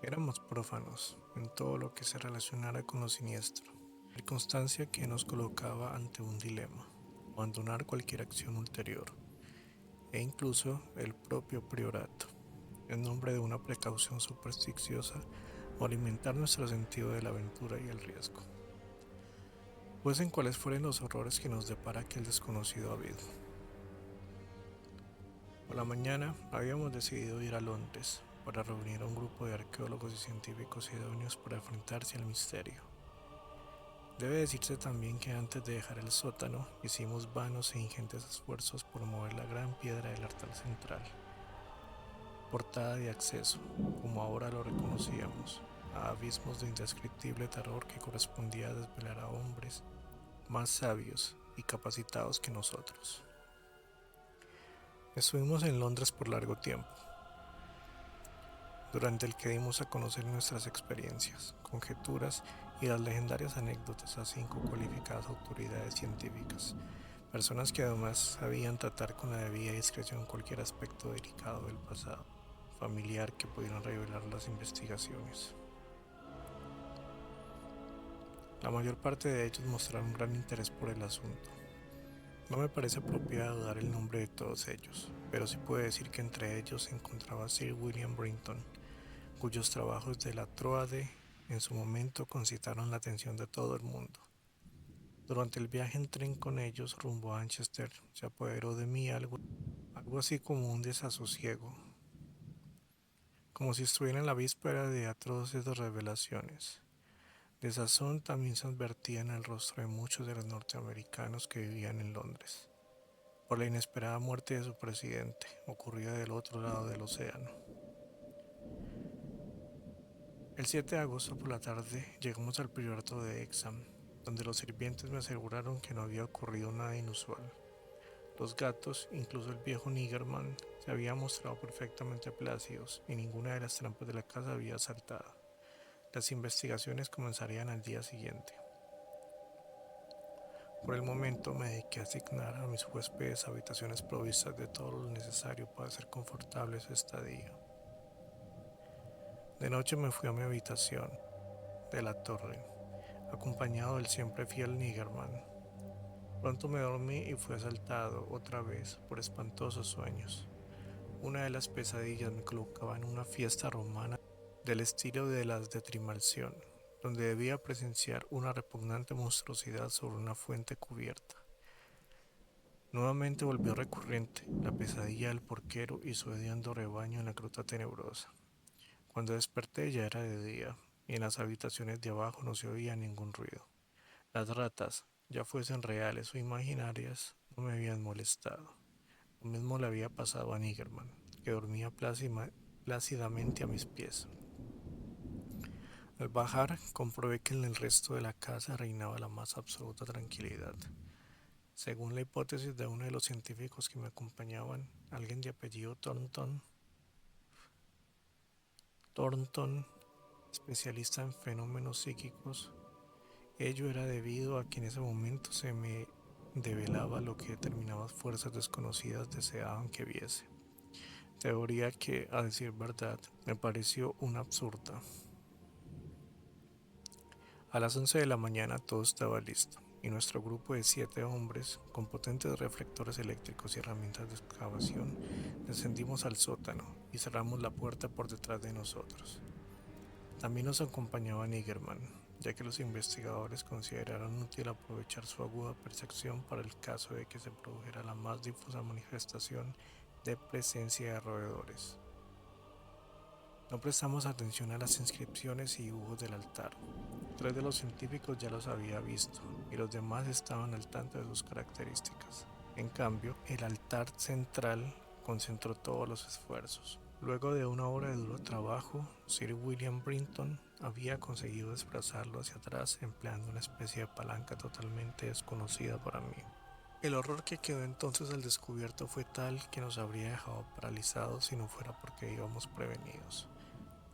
Éramos prófanos en todo lo que se relacionara con lo siniestro, circunstancia que nos colocaba ante un dilema: abandonar cualquier acción ulterior, e incluso el propio priorato, en nombre de una precaución supersticiosa, o alimentar nuestro sentido de la aventura y el riesgo, fuesen cuales fueren los horrores que nos depara aquel desconocido abismo. Por la mañana habíamos decidido ir a Londres para reunir a un grupo de arqueólogos y científicos idóneos para enfrentarse al misterio. Debe decirse también que antes de dejar el sótano hicimos vanos e ingentes esfuerzos por mover la gran piedra del altar central, portada de acceso, como ahora lo reconocíamos, a abismos de indescriptible terror que correspondía a desvelar a hombres más sabios y capacitados que nosotros. Estuvimos en Londres por largo tiempo, durante el que dimos a conocer nuestras experiencias, conjeturas y las legendarias anécdotas a 5 cualificadas autoridades científicas, personas que además sabían tratar con la debida discreción cualquier aspecto delicado del pasado familiar que pudieran revelar las investigaciones. La mayor parte de ellos mostraron gran interés por el asunto. No me parece apropiado dar el nombre de todos ellos, pero sí puedo decir que entre ellos se encontraba Sir William Brinton, cuyos trabajos de la Tróade en su momento concitaron la atención de todo el mundo. Durante el viaje en tren con ellos rumbo a Manchester se apoderó de mí algo así como un desasosiego, como si estuviera en la víspera de atroces revelaciones. Desazón también se advertía en el rostro de muchos de los norteamericanos que vivían en Londres, por la inesperada muerte de su presidente, ocurrida del otro lado del océano. El 7 de agosto por la tarde llegamos al priorato de Exham, donde los sirvientes me aseguraron que no había ocurrido nada inusual. Los gatos, incluso el viejo Niggerman, se habían mostrado perfectamente plácidos y ninguna de las trampas de la casa había saltado. Las investigaciones comenzarían al día siguiente. Por el momento me dediqué a asignar a mis huéspedes habitaciones provistas de todo lo necesario para hacer confortable su estadía. De noche me fui a mi habitación de la torre, acompañado del siempre fiel Niggerman. Pronto me dormí y fui asaltado otra vez por espantosos sueños. Una de las pesadillas me colocaba en una fiesta romana del estilo de las de Trimalción, donde debía presenciar una repugnante monstruosidad sobre una fuente cubierta. Nuevamente volvió recurrente la pesadilla del porquero y su hediondo rebaño en la gruta tenebrosa. Cuando desperté ya era de día, y en las habitaciones de abajo no se oía ningún ruido. Las ratas, ya fuesen reales o imaginarias, no me habían molestado. Lo mismo le había pasado a Niggerman, que dormía plácidamente a mis pies. Al bajar, comprobé que en el resto de la casa reinaba la más absoluta tranquilidad. Según la hipótesis de uno de los científicos que me acompañaban, alguien de apellido Thornton, especialista en fenómenos psíquicos, ello era debido a que en ese momento se me develaba lo que determinadas fuerzas desconocidas deseaban que viese. Teoría que, a decir verdad, me pareció una absurda. A las 11 de la mañana todo estaba listo, y nuestro grupo de 7 hombres, con potentes reflectores eléctricos y herramientas de excavación, descendimos al sótano y cerramos la puerta por detrás de nosotros. También nos acompañaba Niggerman, ya que los investigadores consideraron útil aprovechar su aguda percepción para el caso de que se produjera la más difusa manifestación de presencia de roedores. No prestamos atención a las inscripciones y dibujos del altar. 3 de los científicos ya los había visto y los demás estaban al tanto de sus características. En cambio, el altar central concentró todos los esfuerzos. Luego de una hora de duro trabajo, Sir William Brinton había conseguido desplazarlo hacia atrás empleando una especie de palanca totalmente desconocida para mí. El horror que quedó entonces al descubierto fue tal que nos habría dejado paralizados si no fuera porque íbamos prevenidos.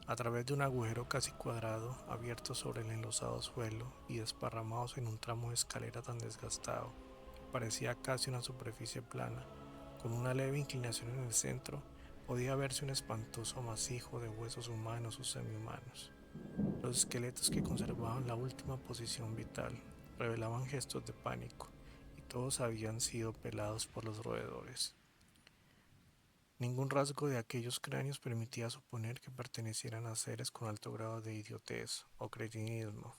A través de un agujero casi cuadrado, abierto sobre el enlosado suelo y desparramados en un tramo de escalera tan desgastado que parecía casi una superficie plana, con una leve inclinación en el centro, podía verse un espantoso amasijo de huesos humanos o semihumanos. Los esqueletos que conservaban la última posición vital revelaban gestos de pánico, y todos habían sido pelados por los roedores. Ningún rasgo de aquellos cráneos permitía suponer que pertenecieran a seres con alto grado de idiotez o cretinismo,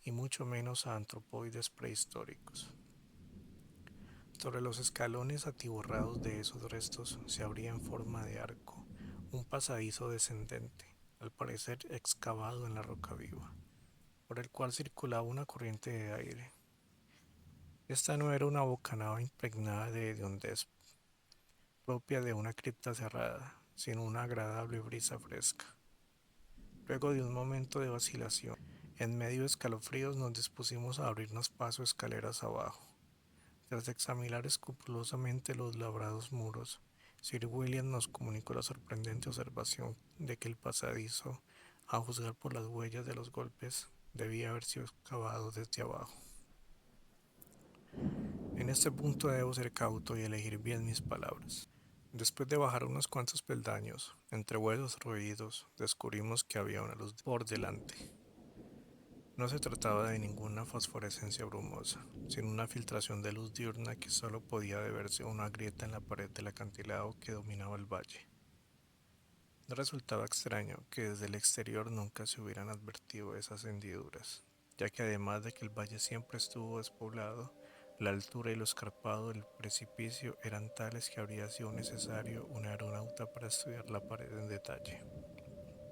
y mucho menos a antropoides prehistóricos. Sobre los escalones atiborrados de esos restos se abría en forma de arco un pasadizo descendente, al parecer excavado en la roca viva, por el cual circulaba una corriente de aire. Esta no era una bocanada impregnada de hediondez propia de una cripta cerrada, sino una agradable brisa fresca. Luego de un momento de vacilación, en medio de escalofríos nos dispusimos a abrirnos paso escaleras abajo. Tras examinar escrupulosamente los labrados muros, Sir William nos comunicó la sorprendente observación de que el pasadizo, a juzgar por las huellas de los golpes, debía haber sido excavado desde abajo. En este punto debo ser cauto y elegir bien mis palabras. Después de bajar unos cuantos peldaños, entre huesos roídos, descubrimos que había una luz por delante. No se trataba de ninguna fosforescencia brumosa, sino una filtración de luz diurna que solo podía deberse a una grieta en la pared del acantilado que dominaba el valle. No resultaba extraño que desde el exterior nunca se hubieran advertido esas hendiduras, ya que además de que el valle siempre estuvo despoblado, la altura y lo escarpado del precipicio eran tales que habría sido necesario un aeronauta para estudiar la pared en detalle.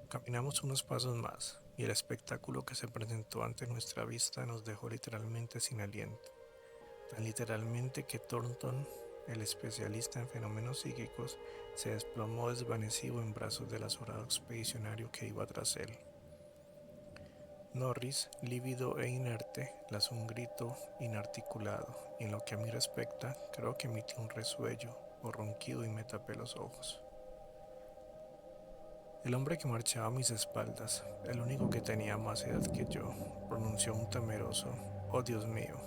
Caminamos unos pasos más, y el espectáculo que se presentó ante nuestra vista nos dejó literalmente sin aliento, tan literalmente que Thornton, el especialista en fenómenos psíquicos, se desplomó desvanecido en brazos del azorado expedicionario que iba tras él. Norris, lívido e inerte, lanzó un grito inarticulado, y en lo que a mí respecta, creo que emitió un resuello o ronquido y me tapé los ojos. El hombre que marchaba a mis espaldas, el único que tenía más edad que yo, pronunció un temeroso "Oh Dios mío",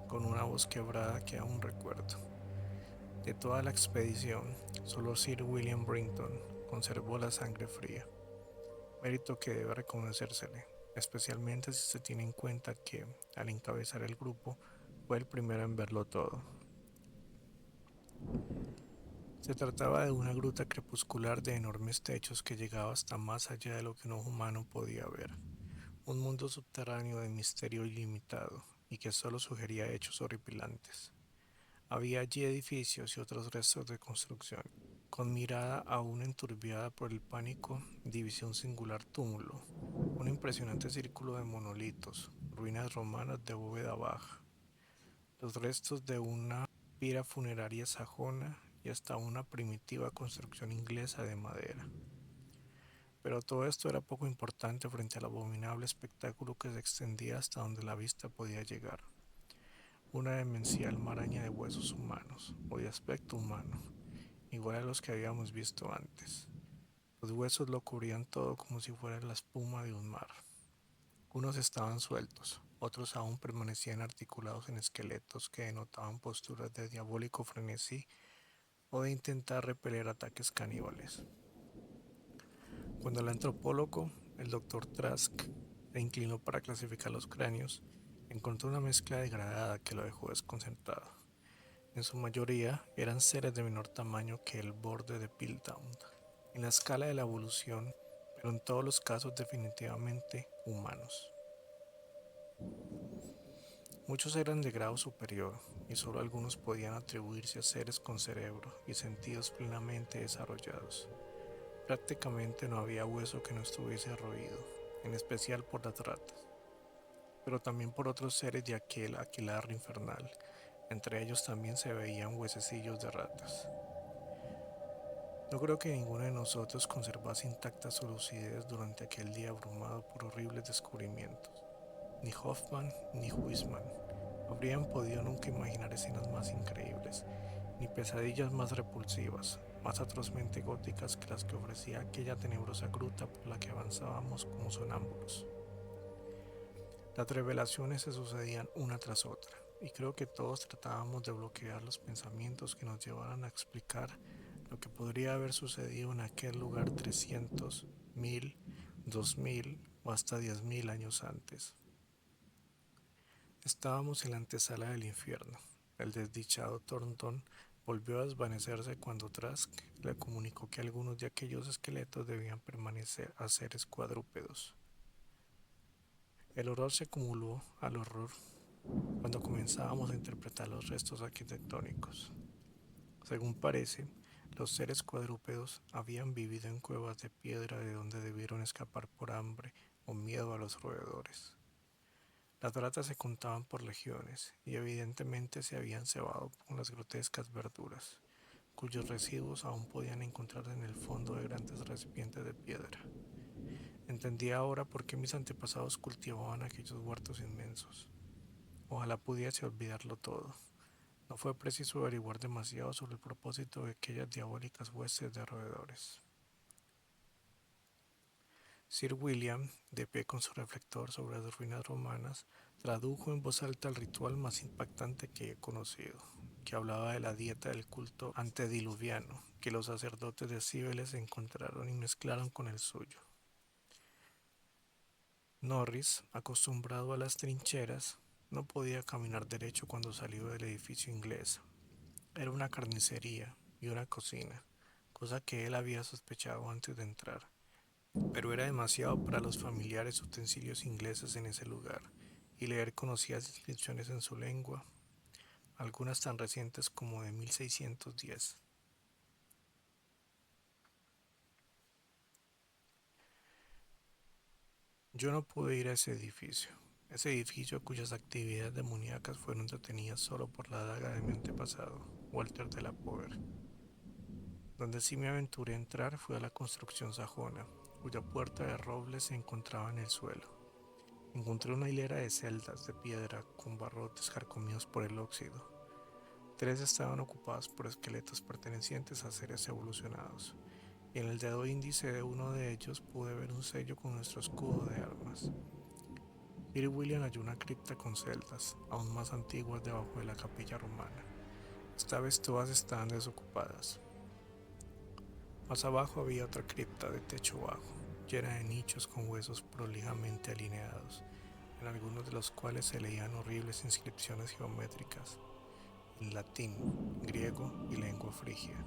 con una voz quebrada que aún recuerdo. De toda la expedición, solo Sir William Brinton conservó la sangre fría, mérito que debe reconocérsele, especialmente si se tiene en cuenta que, al encabezar el grupo, fue el primero en verlo todo. Se trataba de una gruta crepuscular de enormes techos que llegaba hasta más allá de lo que un ojo humano podía ver, un mundo subterráneo de misterio ilimitado y que solo sugería hechos horripilantes. Había allí edificios y otros restos de construcción. Con mirada aún enturbiada por el pánico, divisé un singular túmulo, un impresionante círculo de monolitos, ruinas romanas de bóveda baja, los restos de una pira funeraria sajona y hasta una primitiva construcción inglesa de madera. Pero todo esto era poco importante frente al abominable espectáculo que se extendía hasta donde la vista podía llegar. Una demencial maraña de huesos humanos, o de aspecto humano, igual a los que habíamos visto antes. Los huesos lo cubrían todo como si fuera la espuma de un mar. Unos estaban sueltos, otros aún permanecían articulados en esqueletos que denotaban posturas de diabólico frenesí o de intentar repeler ataques caníbales. Cuando el antropólogo, el doctor Trask, se inclinó para clasificar los cráneos, encontró una mezcla degradada que lo dejó desconcertado. En su mayoría eran seres de menor tamaño que el borde de Piltdown en la escala de la evolución, pero en todos los casos definitivamente humanos. Muchos eran de grado superior, y solo algunos podían atribuirse a seres con cerebro y sentidos plenamente desarrollados. Prácticamente no había hueso que no estuviese roído, en especial por las ratas, pero también por otros seres de aquel aquelarre infernal. Entre ellos también se veían huesecillos de ratas. No creo que ninguno de nosotros conservase intacta su lucidez durante aquel día abrumado por horribles descubrimientos. Ni Hoffman ni Huisman, habrían podido nunca imaginar escenas más increíbles, ni pesadillas más repulsivas, más atrozmente góticas que las que ofrecía aquella tenebrosa gruta por la que avanzábamos como sonámbulos. Las revelaciones se sucedían una tras otra, y creo que todos tratábamos de bloquear los pensamientos que nos llevaran a explicar lo que podría haber sucedido en aquel lugar 300, 1000, 2000 o hasta 10.000 años antes. Estábamos en la antesala del infierno. El desdichado Thornton volvió a desvanecerse cuando Trask le comunicó que algunos de aquellos esqueletos debían permanecer a seres cuadrúpedos. El horror se acumuló al horror cuando comenzábamos a interpretar los restos arquitectónicos. Según parece, los seres cuadrúpedos habían vivido en cuevas de piedra de donde debieron escapar por hambre o miedo a los roedores. Las ratas se contaban por legiones y evidentemente se habían cebado con las grotescas verduras, cuyos residuos aún podían encontrarse en el fondo de grandes recipientes de piedra. Entendía ahora por qué mis antepasados cultivaban aquellos huertos inmensos. Ojalá pudiese olvidarlo todo. No fue preciso averiguar demasiado sobre el propósito de aquellas diabólicas huestes de roedores. Sir William, de pie con su reflector sobre las ruinas romanas, tradujo en voz alta el ritual más impactante que he conocido, que hablaba de la dieta del culto antediluviano que los sacerdotes de Cibeles encontraron y mezclaron con el suyo. Norris, acostumbrado a las trincheras, no podía caminar derecho cuando salió del edificio inglés. Era una carnicería y una cocina, cosa que él había sospechado antes de entrar, pero era demasiado para los familiares utensilios ingleses en ese lugar, y leer conocidas inscripciones en su lengua, algunas tan recientes como de 1610. Yo no pude ir a ese edificio cuyas actividades demoníacas fueron detenidas solo por la daga de mi antepasado, Walter de la Poer. Donde sí me aventuré a entrar fue a la construcción sajona, cuya puerta de roble se encontraba en el suelo. Encontré una hilera de celdas de piedra con barrotes carcomidos por el óxido. Tres estaban ocupadas por esqueletos pertenecientes a seres evolucionados, y en el dedo índice de uno de ellos pude ver un sello con nuestro escudo de armas. Sir William halló una cripta con celdas, aún más antiguas debajo de la capilla romana. Esta vez todas estaban desocupadas. Más abajo había otra cripta de techo bajo, llena de nichos con huesos prolijamente alineados, en algunos de los cuales se leían horribles inscripciones geométricas, en latín, griego y lengua frigia.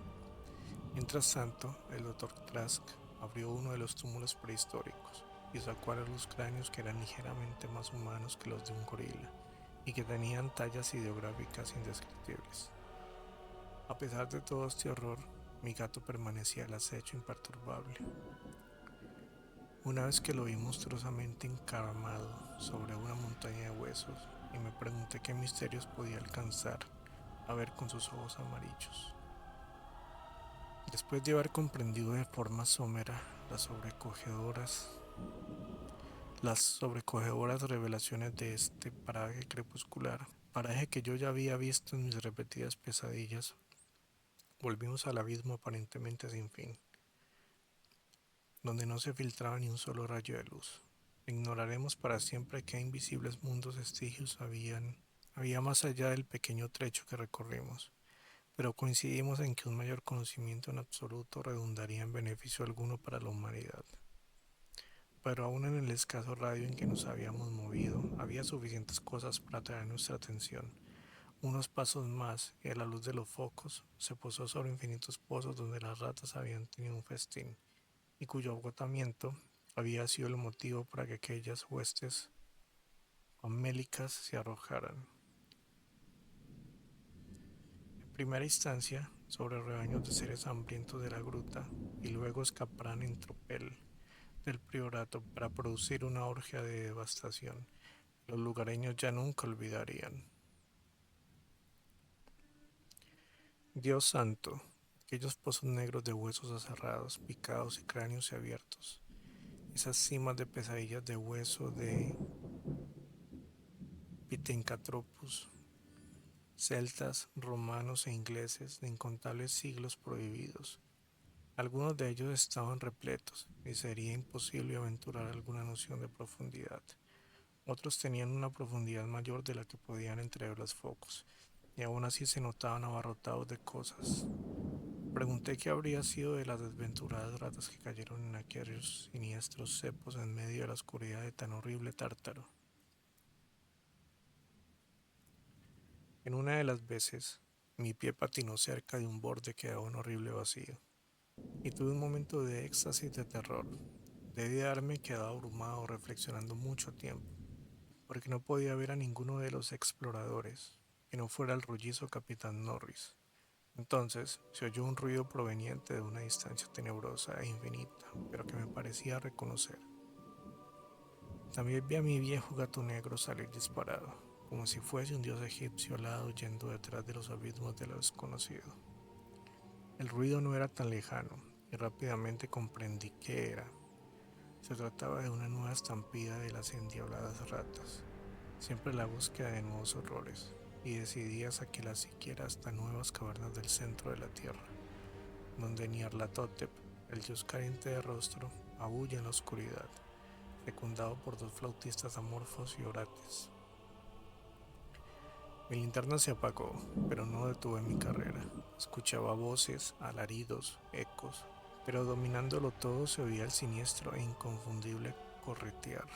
Mientras tanto, el doctor Trask abrió uno de los túmulos prehistóricos y sacó a los cráneos que eran ligeramente más humanos que los de un gorila y que tenían tallas ideográficas indescriptibles. A pesar de todo este horror, mi gato permanecía al acecho imperturbable. Una vez que lo vi monstruosamente encaramado sobre una montaña de huesos y me pregunté qué misterios podía alcanzar a ver con sus ojos amarillos. Después de haber comprendido de forma somera las sobrecogedoras revelaciones de este paraje crepuscular, paraje que yo ya había visto en mis repetidas pesadillas, volvimos al abismo aparentemente sin fin, donde no se filtraba ni un solo rayo de luz. Ignoraremos para siempre qué invisibles mundos vestigios había más allá del pequeño trecho que recorrimos, pero coincidimos en que un mayor conocimiento en absoluto redundaría en beneficio alguno para la humanidad. Pero aún en el escaso radio en que nos habíamos movido, había suficientes cosas para atraer nuestra atención. Unos pasos más, y a la luz de los focos, se posó sobre infinitos pozos donde las ratas habían tenido un festín, y cuyo agotamiento había sido el motivo para que aquellas huestes famélicas se arrojaran. En primera instancia, sobre rebaños de seres hambrientos de la gruta, y luego escaparán en tropel del priorato para producir una orgia de devastación. Los lugareños ya nunca olvidarían. Dios santo, aquellos pozos negros de huesos aserrados, picados y cráneos abiertos, esas cimas de pesadillas de hueso de Pitencatropus, celtas, romanos e ingleses de incontables siglos prohibidos. Algunos de ellos estaban repletos y sería imposible aventurar alguna noción de profundidad. Otros tenían una profundidad mayor de la que podían entrever los focos, y aún así se notaban abarrotados de cosas. Pregunté qué habría sido de las desventuradas ratas que cayeron en aquellos siniestros cepos en medio de la oscuridad de tan horrible tártaro. En una de las veces, mi pie patinó cerca de un borde que daba un horrible vacío, y tuve un momento de éxtasis de terror. Debí haberme quedado abrumado reflexionando mucho tiempo, porque no podía ver a ninguno de los exploradores, que no fuera el rollizo Capitán Norris. Entonces se oyó un ruido proveniente de una distancia tenebrosa e infinita, pero que me parecía reconocer. También vi a mi viejo gato negro salir disparado, como si fuese un dios egipcio alado yendo detrás de los abismos de lo desconocido. El ruido no era tan lejano, y rápidamente comprendí qué era. Se trataba de una nueva estampida de las endiabladas ratas, siempre la búsqueda de nuevos horrores, y decididas a que las siquiera hasta nuevas cavernas del centro de la tierra, donde Nyarlathotep, el dios carente de rostro, aúlla en la oscuridad, secundado por dos flautistas amorfos y orates. Mi linterna se apagó, pero no detuve mi carrera. Escuchaba voces, alaridos, ecos, pero dominándolo todo se oía el siniestro e inconfundible corretear.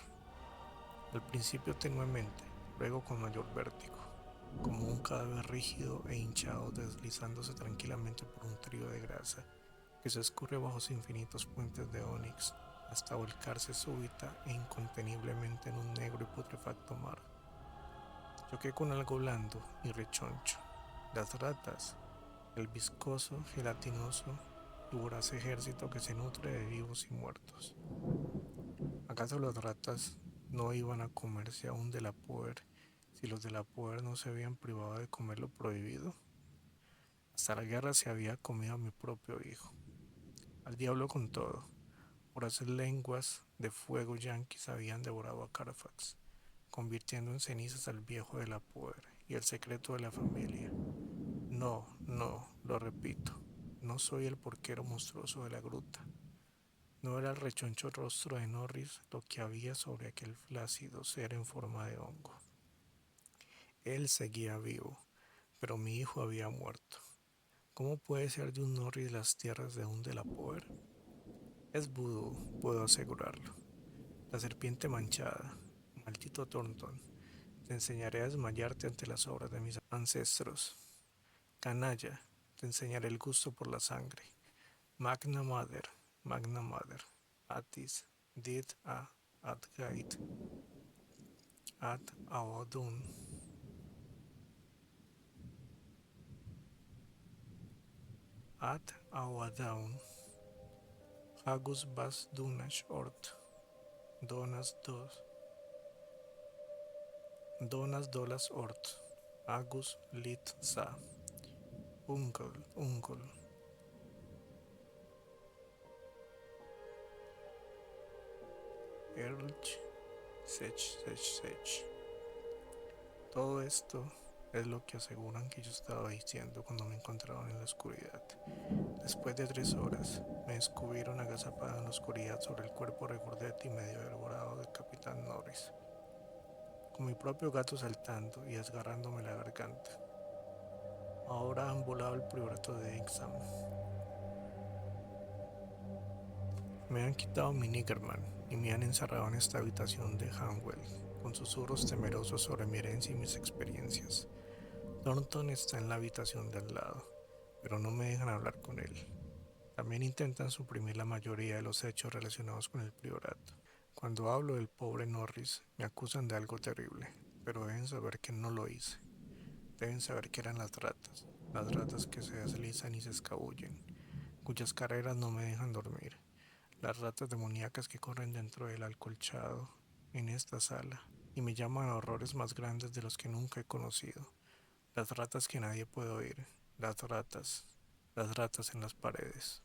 Al principio tenuemente, luego con mayor vértigo, como un cadáver rígido e hinchado deslizándose tranquilamente por un trío de grasa que se escurre bajo los infinitos puentes de ónix hasta volcarse súbita e inconteniblemente en un negro y putrefacto mar. Choqué con algo blando y rechoncho. Las ratas, el viscoso, gelatinoso y voraz ejército que se nutre de vivos y muertos. ¿Acaso las ratas no iban a comerse aún de la puer si los de la puer no se habían privado de comer lo prohibido? Hasta la guerra se había comido a mi propio hijo. Al diablo con todo. Por hacer lenguas de fuego yanquis habían devorado a Carfax, convirtiendo en cenizas al viejo de la puer y el secreto de la familia. No, no, lo repito, no soy el porquero monstruoso de la gruta. No era el rechoncho rostro de Norris lo que había sobre aquel flácido ser en forma de hongo. Él seguía vivo, pero mi hijo había muerto. ¿Cómo puede ser de un Norris las tierras de un de la Poer? Es vudú, puedo asegurarlo. La serpiente manchada, maldito Thornton, te enseñaré a desmayarte ante las obras de mis ancestros. Canalla, te enseñaré el gusto por la sangre. Magna Mater, Magna Mater, Atis, Did a Adgait, Ad Aodun, Ad Aoadaun, Hagus Bas Dunash Ort, Donas Dos, Donas Dolas Ort, Agus Lit Sa, Ungol, Erlch, Sech. Todo esto es lo que aseguran que yo estaba diciendo cuando me encontraron en la oscuridad. Después de 3 horas, me descubrieron agazapado en la oscuridad sobre el cuerpo regordete y medio devorado del capitán Norris, con mi propio gato saltando y desgarrándome la garganta. Ahora han volado el priorato de Exham. Me han quitado mi Niggerman y me han encerrado en esta habitación de Hanwell, con susurros temerosos sobre mi herencia y mis experiencias. Thornton está en la habitación de al lado, pero no me dejan hablar con él. También intentan suprimir la mayoría de los hechos relacionados con el priorato. Cuando hablo del pobre Norris, me acusan de algo terrible, pero deben saber que no lo hice. Deben saber que eran las ratas que se deslizan y se escabullen, cuyas carreras no me dejan dormir, las ratas demoníacas que corren dentro del alcolchado en esta sala y me llaman a horrores más grandes de los que nunca he conocido, las ratas que nadie puede oír, las ratas en las paredes.